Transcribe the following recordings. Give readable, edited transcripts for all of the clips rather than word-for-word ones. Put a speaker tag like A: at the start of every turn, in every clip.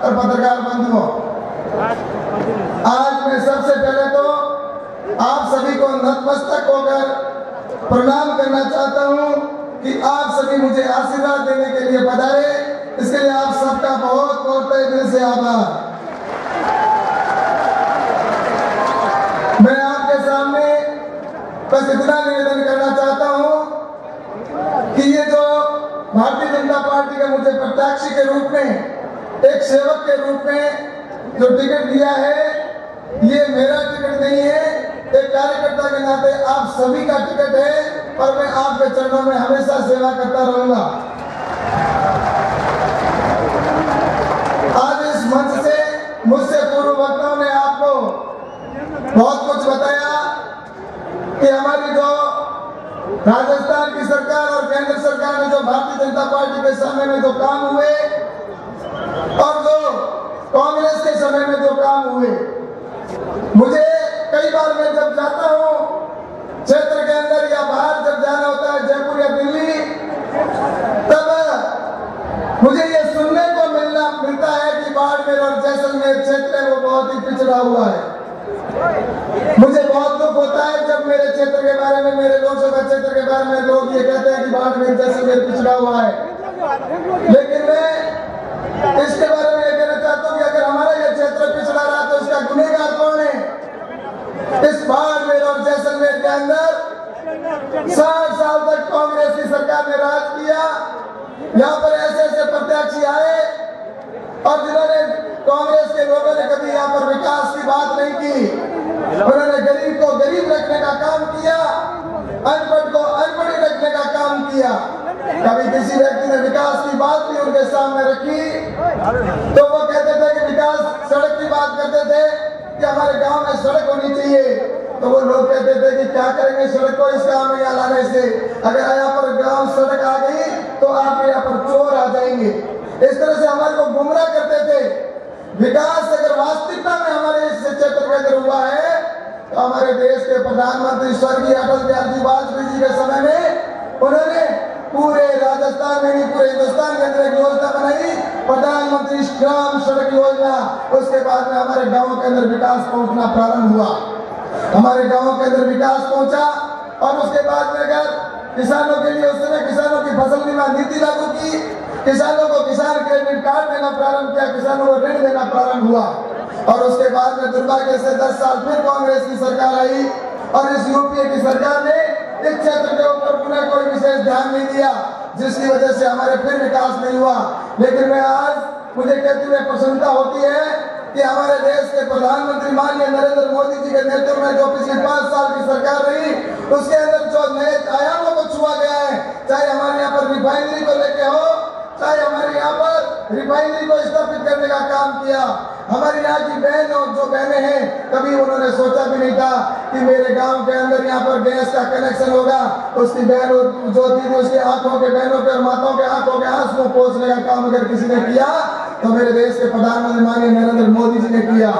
A: और पत्रकार बंधुओं, आज मैं सबसे पहले तो आप सभी को नतमस्तक होकर प्रणाम करना चाहता हूं कि आप सभी मुझे आशीर्वाद देने के लिए पधारे। इसके लिए आप सबका बहुत बहुत तहे दिल से आभार। मैं आपके सामने बस इतना निवेदन करना चाहता हूं कि ये जो भारतीय जनता पार्टी का मुझे प्रत्याशी के रूप में, एक सेवक के रूप में जो टिकट दिया है, ये मेरा टिकट नहीं है, एक कार्यकर्ता के नाते आप सभी का टिकट है और मैं आपके चरणों में हमेशा सेवा करता रहूंगा। आज इस मंच से मुझसे पूर्व वक्ताओं ने आपको बहुत कुछ बताया कि हमारी जो राजस्थान की सरकार और केंद्र सरकार ने जो भारतीय जनता पार्टी के समय में जो काम हुए और जो कांग्रेस के समय में जो काम हुए, मुझे कई बार मैं जब जाता हूं क्षेत्र के अंदर या बाहर जब जाना होता है, जयपुर या दिल्ली, तब मुझे ये सुनने को मिलता है कि बाड़मेर और जैसलमेर क्षेत्र है वो बहुत ही पिछड़ा हुआ है। मुझे बहुत दुख होता है जब मेरे क्षेत्र के बारे में, मेरे लोकसभा क्षेत्र के बारे में लोग ये कहते हैं कि बाड़मेर जैसलमेर पिछड़ा हुआ है। लेकिन मैं इसके बारे में ये कहना चाहता हूँ कि अगर हमारा ये क्षेत्र पिछड़ा रहा तो इसका गुनहगार कौन है? इस बाड़मेर और जैसलमेर के अंदर 60 साल तक कांग्रेस की सरकार ने राज किया। यहाँ पर ऐसे ऐसे प्रत्याशी आए और जिन्होंने, कांग्रेस के लोगों ने कभी यहाँ पर विकास की बात नहीं की। उन्होंने गरीब को गरीब रखने का काम किया, अनपढ़ को अनपढ़ रखने का काम किया। कभी किसी व्यक्ति ने विकास की बात भी उनके सामने रखी तो वो कहते थे कि विकास, सड़क की बात करते थे कि हमारे गांव में सड़क होनी चाहिए। तो वो लोग कहते थे कि क्या करेंगे सड़क को इस गांव में यहाँ लाने से, अगर यहाँ पर गांव सड़क आ गई तो आपके यहाँ पर चोर आ जाएंगे। इस तरह से हमारे को गुमराह करते थे। विकास अगर वास्तविकता में हमारे इस क्षेत्र के अंदर हुआ है तो हमारे देश के प्रधानमंत्री स्वर्गीय अटल बिहारी वाजपेयी जी के समय में उन्होंने पूरे राजस्थान में नहीं, पूरे हिंदुस्तान के अंदर एक योजना बनाई, प्रधानमंत्री ग्राम सड़क योजना। उसके बाद में हमारे गांवों के अंदर विकास पहुंचना प्रारंभ हुआ, हमारे गांवों के अंदर विकास पहुंचा। और उसके बाद में अगर किसानों के लिए उस समय किसानों की फसल बीमा नीति लागू की, किसानों को किसान क्रेडिट कार्ड देना प्रारंभ किया, किसानों को ऋण देना प्रारंभ हुआ। और उसके बाद में दुर्भाग्य से 10 साल फिर कांग्रेस की सरकार आई और इस यूपीए की सरकार ने इस क्षेत्र के ऊपर पुनः कोई विशेष ध्यान नहीं दिया, जिसकी वजह से हमारे फिर विकास नहीं हुआ। लेकिन मैं आज, मुझे कहते हुए प्रसन्नता होती है कि हमारे देश के प्रधानमंत्री माननीय नरेंद्र मोदी जी के नेतृत्व में जो पिछले 5 साल की सरकार रही, उसके अंदर जो नए आयामों को छुआ गया है, चाहे हमारे यहाँ पर रिफाइनरी को लेके हो, चाहे हमारे यहाँ पर रिफाइनरी को स्थापित करने का काम किया। हमारे यहाँ की बहनों, जो बहनें हैं, कभी उन्होंने सोचा भी नहीं था कि मेरे गांव के अंदर यहाँ पर गैस का कनेक्शन होगा। उसकी बहनों जो थी, उसकी आंखों के, बहनों के और माताओं के आंखों के आंसू पोंछने का काम अगर किसी ने किया तो मेरे देश के प्रधानमंत्री माननीय नरेंद्र मोदी जी ने किया।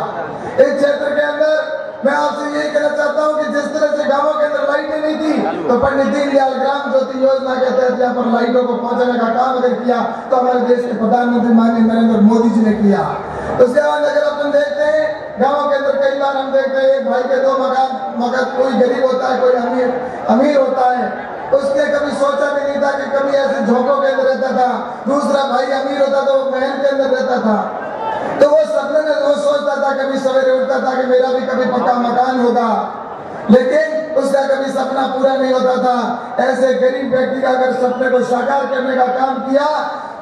A: इस क्षेत्र के अंदर मैं आपसे यही कहना चाहता हूं कि जिस तरह से गांवों के अंदर लाइटें नहीं थी तो पंडित दीनदयाल ग्राम ज्योति योजना के तहत यहाँ पर लाइटों को पहुंचाने का काम अगर किया तो हमारे देश के प्रधानमंत्री माननीय नरेंद्र मोदी जी ने किया। उसके बाद अगर अपन देखते हैं गांवों के अंदर कई बार हम देखते हैं एक भाई के 2 मकान, कोई गरीब होता है, कोई अमीर होता है। उसने कभी सोचा भी नहीं था कि कभी ऐसे झोंकों के अंदर रहता था, दूसरा भाई अमीर होता तो वो महल के अंदर रहता था। तो वो सपने में वो सोचता था, कभी सवेरे उठता था कि मेरा भी कभी पक्का मकान होगा, लेकिन उसका कभी सपना पूरा नहीं होता था। ऐसे गरीब व्यक्ति का अगर सपने को साकार करने का काम किया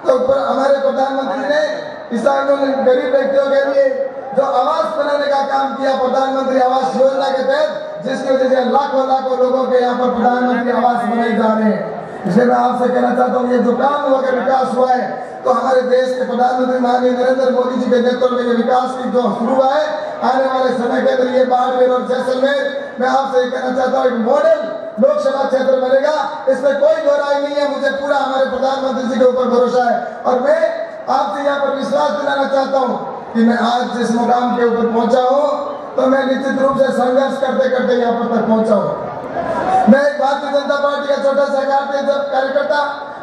A: तो हमारे प्रधानमंत्री ने किसानों ने, गरीब व्यक्तियों के लिए जो आवास बनाने का काम किया, प्रधानमंत्री आवास योजना के तहत, जिसकी वजह से लाखों लाखों लोगों के यहाँ पर प्रधानमंत्री आवास बनाए जा रहे हैं। इसलिए मैं आपसे कहना चाहता हूँ, ये जो काम हुआ, अगर विकास हुआ है तो हमारे देश के प्रधानमंत्री माननीय नरेंद्र मोदी जी के नेतृत्व में विकास की जो शुरू हुआ है, आने वाले समय के अंदर ये बाड़मेर और जैसलमेर, मैं आपसे कहना चाहता हूँ, एक मॉडल लोकसभा क्षेत्र बनेगा। इसमें कोई दो राय नहीं है। मुझे पूरा हमारे प्रधानमंत्री जी के ऊपर भरोसा है और मैं आपसे यहाँ पर विश्वास दिलाना चाहता हूँ कि मैं आज जिस मुकाम के ऊपर पहुंचा हूँ तो मैं निश्चित रूप से संघर्ष करते करते यहाँ पर तक पहुंचा हूँ। मैं एक भारतीय जनता पार्टी का छोटा सा कार्यकर्ता,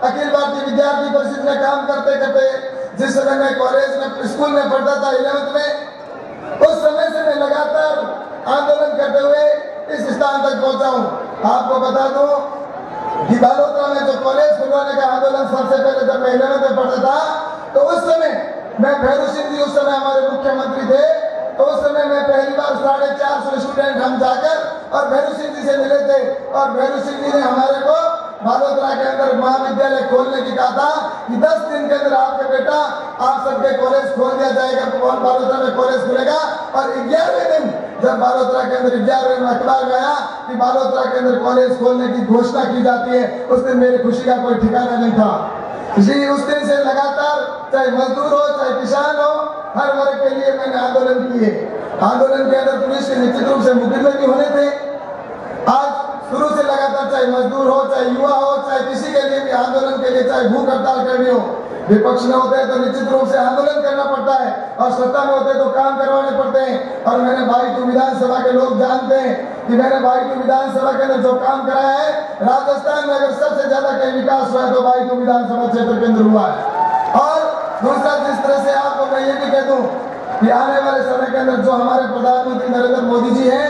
A: अखिल भारतीय विद्यार्थी परिषद में काम करते करते जिस समय मैं कॉलेज में स्कूल में पढ़ता था 11th में, उस समय से मैं लगातार आंदोलन करते हुए इस स्थान तक पहुंचा हूं। आपको बता दूं कि बालोतरा में जो कॉलेज खुलवाने का आंदोलन सबसे पहले जब मैं 11th में पढ़ता था, तो उस समय मैं भैरू सिंह जी उस समय हमारे मुख्यमंत्री थे, तो उस समय मैं पहली बार 450 स्टूडेंट हम जाकर और भैरू सिंह जी से मिले थे, और भैरू सिंह जी ने हमारे को बालोतरा के अंदर महाविद्यालय खोलने की कहा था कि 10 दिन के अंदर आपके बेटा आप सबके कॉलेज खोल दिया जाएगा, बालोतरा में कॉलेज खुलेगा। और 11वें दिन जब बालोतरा के अंदर 11वें में अखबार में आया कि बालोतरा के अंदर कॉलेज खोलने की घोषणा की जाती है, उस दिन मेरी खुशी का कोई ठिकाना नहीं था। जी, उस दिन से लगातार चाहे मजदूर हो चाहे किसान हो, हर वर्ग के लिए मैंने आंदोलन किए। आंदोलन के अंदर पुलिस के निश्चित रूप से मुकदमे भी होने थे। आज शुरू से लगातार चाहे मजदूर हो चाहे युवा हो चाहे किसी के लिए भी आंदोलन के लिए चाहे भूख हड़ताल करनी हो, विपक्ष में होते हैं तो निश्चित रूप से आंदोलन करना पड़ता है, और सत्ता में होते हैं तो काम करवाने पड़ते हैं। और मैंने 22 विधानसभा के लोग जानते हैं कि मैंने 22 विधानसभा के अंदर जो काम कराया है, राजस्थान में अगर सबसे ज्यादा कहीं विकास हुआ है तो 22 विधानसभा क्षेत्र के अंदर हुआ है। और दूसरा, जिस तरह से आपको मैं ये भी कह दूं कि आने वाले समय के अंदर जो हमारे प्रधानमंत्री नरेंद्र मोदी जी हैं,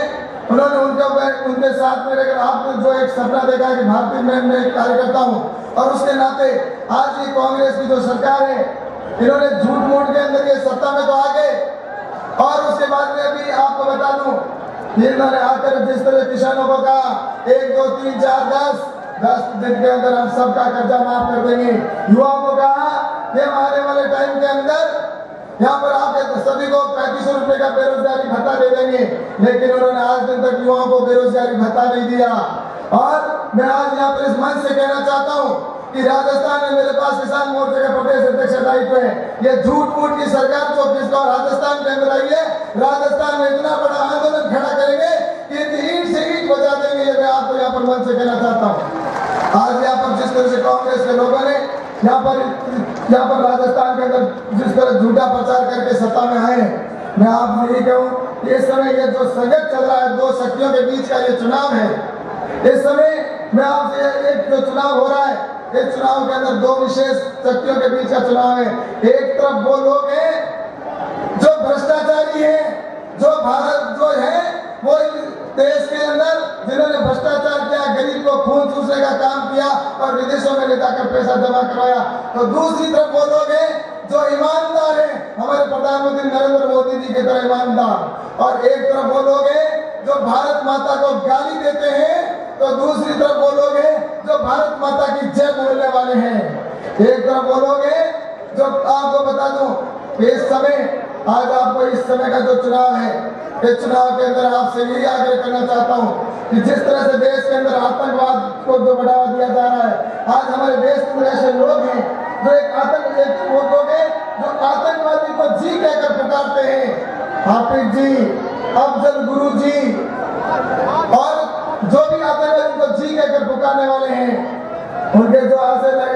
A: उन्होंने उनके साथ में रहकर आपने जो एक सपना देखा है कि भारतीय मैं कार्यकर्ता हूं, और उसके नाते आज ये कांग्रेस की जो सरकार है, इन्होंने झूठ मूठ के अंदर ये सत्ता में तो आ गए, और उसके बाद में अभी आपको बता दूं इन्होंने आकर जिस तरह किसानों को कहा 1 2 3 4 10 दिन के अंदर हम सबका कर्जा माफ कर देंगे, युवाओं को कहा कि आने वाले टाइम के अंदर यहाँ पर आपके सभी को 3500 रुपए का बेरोजगारी भत्ता दे देंगे, लेकिन उन्होंने आज दिन तक युवाओं को बेरोजगारी भत्ता नहीं दिया। और मैं आज यहाँ पर इस मंच से कहना चाहता हूँ कि राजस्थान में मेरे पास किसान मोर्चे का प्रदेश अध्यक्ष दायित्व है। ये झूठ मूठ की सरकार जो किसका राजस्थान के अंदर आई है, राजस्थान में इतना बड़ा आंदोलन खड़ा करेंगे कि ईंट से ईंट बजा देंगे, ये मैं आपको यहाँ पर मंच से कहना चाहता हूँ। आज यहाँ पर जिस तरह से कांग्रेस के लोगों ने यहाँ पर राजस्थान के अंदर जिस तरह झूठा प्रचार करके सत्ता में आए, मैं आपसे ये कहूँ इस समय ये जो संघर्ष चल रहा है, दो शक्तियों के बीच का ये चुनाव है, इस समय मैं आपसे एक जो चुनाव हो रहा है, इस चुनाव के अंदर दो विशेष शक्तियों के बीच का चुनाव है। एक तरफ वो लोग हैं जो भ्रष्टाचारी हैं, जो भारत जो है वो देश के अंदर जिन्होंने भ्रष्टाचार किया, गरीब को खून चूसने का काम किया और विदेशों में ले जाकर पैसा जमा करवाया, तो दूसरी तरफ वो लोग हैं जो ईमानदार हैं, हमारे प्रधानमंत्री नरेंद्र मोदी जी की तरह ईमानदार। और एक तरफ वो लोग हैं जो भारत माता को गाली देते हैं, तो दूसरी तरफ वो लोग हैं जो भारत माता की जय बोलने वाले हैं। एक तरफ वो लोग हैं जो आपको बता दूं इस समय आज आपको इस समय का जो चुनाव है, इस चुनाव के अंदर आपसे यही आग्रह करना चाहता हूं कि जिस तरह से देश के अंदर आतंकवाद को जो बढ़ावा दिया जा रहा है, आज हमारे देश के अंदर ऐसे लोग हैं जो जो आतंकवादी को जी कहकर पुकारते हैं, हाफिज जी, अफजल गुरु जी, और जो भी आतंकवादी को जी कहकर पुकारने वाले हैं, उनके जो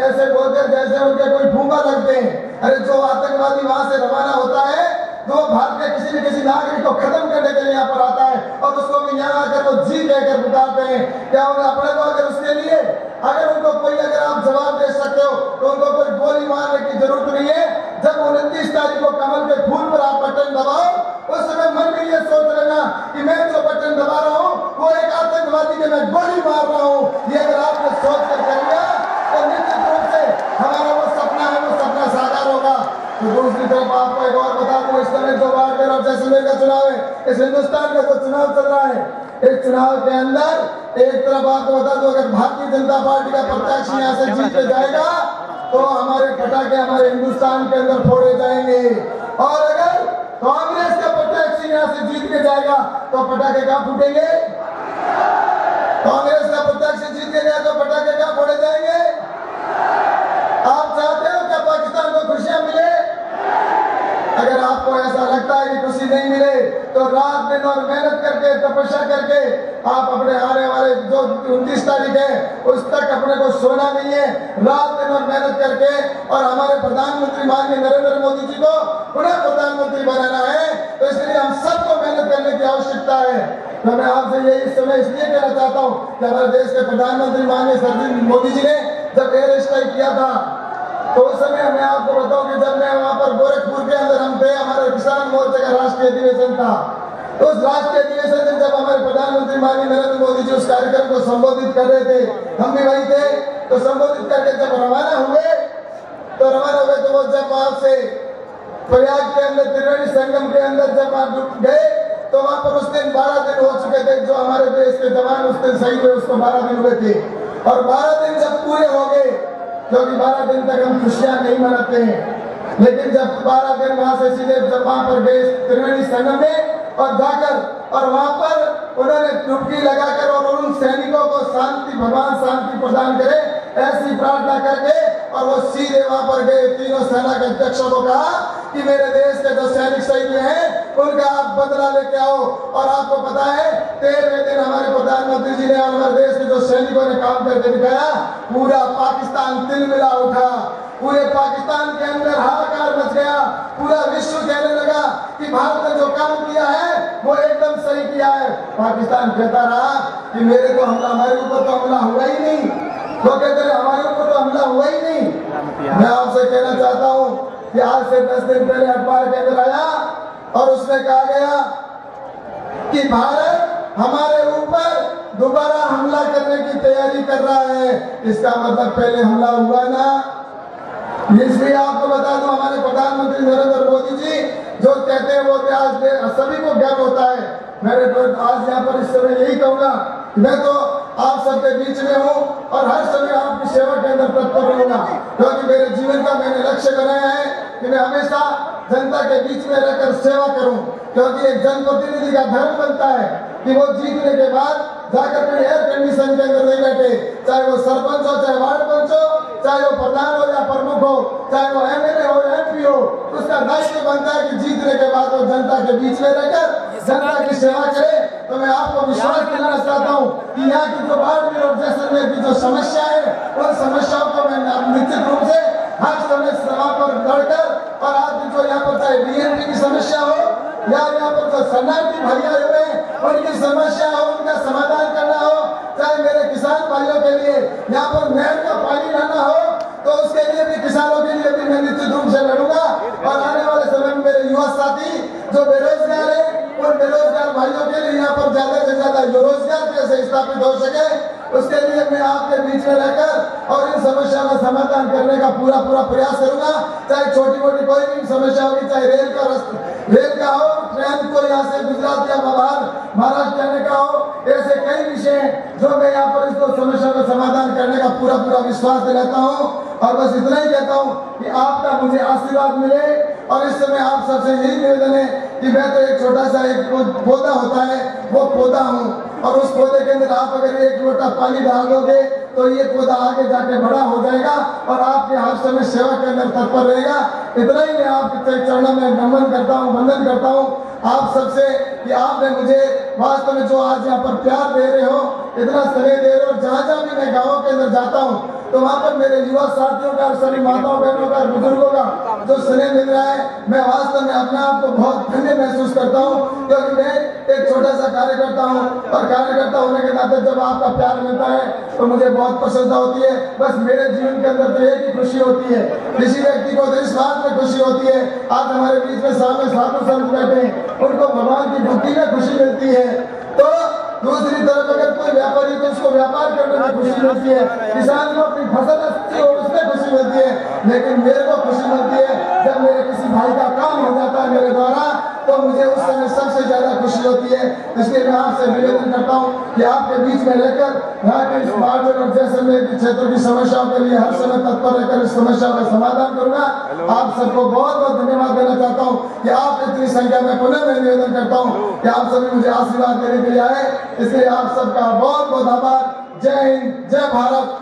A: ऐसे बोलते हैं जैसे उनके कोई फूंका लगते हैं। अरे जो आतंकवादी वहां से रवाना होता है तो भारत के किसी न किसी नागरिक को खत्म करने के लिए यहाँ पर आता है, और उसको भी यहाँ आकर वो जी कहकर पुकारते हैं। क्या उन्हें अपने को अगर उसके लिए अगर उनको कोई अगर आप जवाब दे सकते हो तो उनको कोई गोली मारने की जरूरत नहीं है। जब 29 तारीख को कमल के फूल पर आप बटन दबाओ, उस समय मन में ये सोच लेना कि मैं जो बटन दबा रहा हूँ वो एक आतंकवादी के मैं गोली मार रहा हूँ। ये अगर आपने सोच कर कर लिया तो निश्चित रूप से हमारा वो सपना है, वो सपना साकार होगा। तो दूसरी तरफ आपको एक और बता दूं, इस समय जो बाड़मेर और जैसलमेर का चुनाव है, इस हिंदुस्तान का जो चुनाव चल रहा है, इस चुनाव के अंदर एक तरफ आपको बता दूं अगर भारतीय जनता पार्टी का प्रत्याशी यहाँ से जीत के जाएगा तो हमारे पटाखे हमारे हिंदुस्तान के अंदर फोड़े जाएंगे, और अगर कांग्रेस का प्रत्याशी यहाँ से जीत के जाएगा तो पटाखे कहाँ फूटेंगे? कांग्रेस का प्रत्याशी जीत के गया तो पटाखे कहाँ फोड़े जाएंगे? आप चाहते हो क्या पाकिस्तान को खुशियां मिले? अगर आपको ऐसा लगता है कि खुशी नहीं मिले तो रात दिन और मेहनत करके तपस्या करके आप अपने आने वाले जो 29 तारीख है उस तक अपने को सोना नहीं है, रात दिन और मेहनत करके और हमारे प्रधानमंत्री माननीय नरेंद्र मोदी जी को पुनः प्रधानमंत्री बनाना है। तो इसलिए हम सबको मेहनत करने की आवश्यकता है। तो मैं आपसे ये इस समय इसलिए कहना चाहता हूँ कि हमारे देश के प्रधानमंत्री माननीय मोदी जी ने जब एयर स्ट्राइक किया था तो उस समय मैं आपको बताऊं कि जब मैं वहां पर गोरखपुर के अंदर हम थे, हमारे किसान मोर्चे का राष्ट्रीय अधिवेशन था। तो उस राष्ट्रीय अधिवेशन में जब हमारे प्रधानमंत्री माननीय नरेंद्र मोदी जी उस कार्यक्रम को संबोधित कर रहे थे, हम भी वही थे। तो संबोधित करके जब रवाना हुए तो वो जब वहां से प्रयाग के अंदर त्रिवेणी संगम के अंदर जब आप गए तो वहां पर उस दिन 12 दिन हो चुके थे। जो हमारे देश के जवान उस दिन शहीद हुए उसको 12 दिन हुए थे। और 12 दिन जब पूरे हो गए, क्योंकि 12 दिन तक हम खुशियां नहीं मनाते हैं, लेकिन जब 12 दिन वहां से सीधे जब वहां पर गए त्रिवेणी संगम में और जाकर और वहां पर उन्होंने डुबकी लगाकर और उन सैनिकों को शांति, भगवान शांति प्रदान करे ऐसी प्रार्थना करके और वो सीधे वहां पर गए। तीनों सेना के अध्यक्षों को कहा कि मेरे देश के जो सैनिक शहीद हैं उनका आप बदला लेके आओ। और आपको पता है 13वें दिन हमारे प्रधानमंत्री जी ने और हमारे देश के जो सैनिकों ने काम करके दिखाया, पूरा पाकिस्तान तिलमिला उठा। पूरे पाकिस्तान के अंदर हाहाकार मच गया। पूरा विश्व कहने लगा कि भारत ने जो काम किया है वो एकदम सही किया है। पाकिस्तान कहता रहा कि मेरे को हमला, हमारे ऊपर तो हमला हुआ ही नहीं। वो कहते रहे हमारे ऊपर तो हमला हुआ ही नहीं। मैं आपसे कहना चाहता हूँ कि आज से 10 दिन पहले अखबार के अंदर आया और उसमें कहा गया कि भारत हमारे ऊपर दोबारा हमला करने की तैयारी कर रहा है। इसका मतलब पहले हमला हुआ ना। इसलिए आपको बता दूं, हमारे प्रधानमंत्री नरेंद्र मोदी जी जो कहते हैं वो आज सभी को गर्व होता है। मेरे तो आज यहाँ पर इस समय यही कहूंगा, मैं तो आप सबके बीच में हूँ और हर समय आपकी सेवा के अंदर तत्पर रहूंगा, क्योंकि मेरे जीवन का मैंने लक्ष्य बनाया है कि मैं हमेशा जनता के बीच में रहकर सेवा करूं। क्योंकि एक जनप्रतिनिधि का धर्म बनता है कि वो जीतने के बाद जाकर कोई एयर कंडीशन के अंदर नहीं बैठे, चाहे वो सरपंच हो, चाहे वार्ड पंच हो, चाहे वो प्रधान हो या प्रमुख हो, चाहे वो एमएलए हो, एमपी हो। उसका दायित्व बनता है कि जीतने के बाद वो जनता के बीच में रहकर जनता की सेवा करे। तो मैं आपको विश्वास दिलाना चाहता हूँ कि यहाँ की जो बाड़मेर और जैसलमेर की जो समस्या है उन समस्याओं को मैं निश्चित रूप से हर समय सभा पर लड़कर और आपकी जो यहाँ पर चाहे डीएनपी की समस्या हो या यहाँ पर जो शरणार्थी भैया हुए उनकी समस्या हो, उनका समाधान करना हो, चाहे मेरे किसान भाइयों के लिए यहाँ पर नहर का पानी लाना हो तो उसके लिए भी, किसानों के लिए भी मैं निश्चित रूप से लड़ूंगा। और आने वाले समय में मेरे युवा साथी जो बेरोजगार है उन बेरोजगार भाइयों के लिए यहाँ पर ज्यादा से ज्यादा रोजगार कैसे स्थापित हो सके उसके लिए मैं आपके बीच में रहकर और इन समस्याओं का समाधान करने का पूरा प्रयास करूंगा। चाहे छोटी मोटी कोई भी समस्या होगी, चाहे रेल का हो, ट्रेन को यहाँ से गुजरात या महाराष्ट्र जाने का हो, ऐसे कई विषय जो मैं यहाँ पर इसको समस्या का समाधान करने का पूरा विश्वास दिलाता हूँ। और बस इतना ही कहता हूँ कि आपका मुझे आशीर्वाद मिले। और इस समय आप सबसे यही निवेदन है कि मैं तो एक छोटा सा एक पौधा होता है वो पौधा हूँ, और उस पौधे के अंदर आप अगर एक लोटा पानी डाल दोगे तो ये पौधा आगे जाके बड़ा हो जाएगा और आपके हर समय सेवा के अंदर तत्पर रहेगा। इतना ही मैं आपके चरणों में नमन करता हूँ, वंदन करता हूँ आप सबसे कि आपने मुझे वास्तव में जो आज यहाँ पर प्यार दे रहे हो, इतना स्नेह दे रहे हो। जहाँ भी मैं गाँव के अंदर जाता हूँ तो वहाँ पर मेरे युवा साथियों का, सभी माताओं बहनों का, बुजुर्गों का जो स्नेह मिल रहा है, मैं वास्तव में अपने आप को बहुत धन्य महसूस करता हूँ। क्योंकि मैं एक छोटा सा कार्यकर्ता हूँ और कार्यकर्ता होने के नाते जब आपका प्यार मिलता है तो मुझे बहुत प्रसन्नता होती है। बस मेरे जीवन के अंदर तो एक ही खुशी होती है, किसी व्यक्ति को तो इस बात में खुशी होती है आज हमारे बीच में सामने साधु संत बैठे हैं, उनको भगवान की भक्ति में खुशी मिलती है। तो दूसरी तरफ अगर कोई व्यापारी तो उसको व्यापार करने में खुशी मिलती है, किसान को अपनी फसल अच्छी हो उसमें खुशी मिलती है, लेकिन मेरे को खुशी मिलती है जब मेरे किसी भाई का काम हो जाता है मेरे द्वारा, तो मुझे उस समय सबसे ज्यादा खुशी होती है। इसलिए मैं आपसे निवेदन करता हूँ कि आपके बीच में रहकर यहाँ के इस बाड़मेर और जैसलमेर के क्षेत्रों की समस्याओं के लिए हर समय तत्पर रहकर इस समस्या का समाधान करूंगा। आप सबको बहुत बहुत धन्यवाद देना चाहता हूँ कि आप इतनी संख्या में पुनः मैं निवेदन करता हूँ कि आप सभी मुझे आशीर्वाद देने के लिए आए, इसलिए आप सबका बहुत बहुत आभार। जय हिंद, जय भारत।